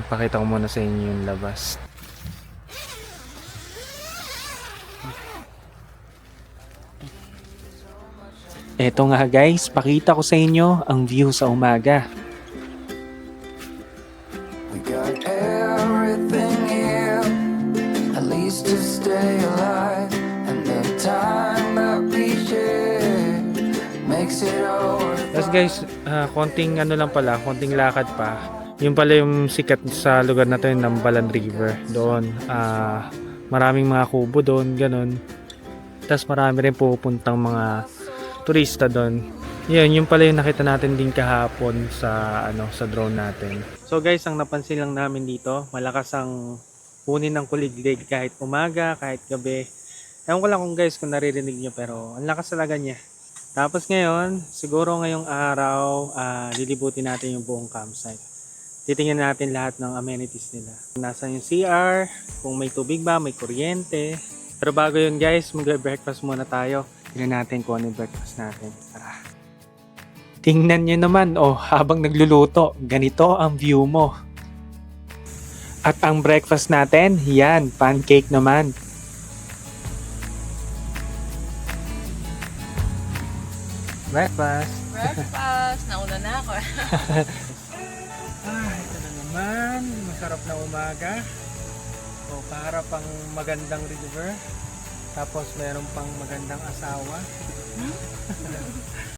Pakita ko muna sa inyo yung labas. Eto nga guys, pakita ko sa inyo ang view sa umaga. We got everything here, at least to stay alive, and the time that we share makes it over. Tapos guys, konting konting lakad pa. Yung pala yung sikat sa lugar na to, yung Nambalan River. Doon, maraming mga kubo doon, ganun. Tapos marami rin pupuntang mga turista doon. Yun, yung pala yung nakita natin din kahapon sa drone natin. So guys, ang napansin lang namin dito, malakas ang punin ng kuliglig kahit umaga, kahit gabi. Ewan ko lang kung naririnig nyo, pero ang lakas talaga niya. Tapos ngayon, siguro ngayong araw, lilibutin natin yung buong campsite. Titingnan natin lahat ng amenities nila. Nasaan yung CR, kung may tubig ba, may kuryente. Pero bago yun guys, mag-breakfast muna tayo. Tingnan natin kung ano yung breakfast natin. Tara. Tingnan nyo naman, habang nagluluto, ganito ang view mo. At ang breakfast natin, yan, pancake naman. Breakfast. Breakfast! Nauna na ako. Ito na naman. Masarap na umaga. Kaharap ang magandang river. Tapos meron pang magandang asawa.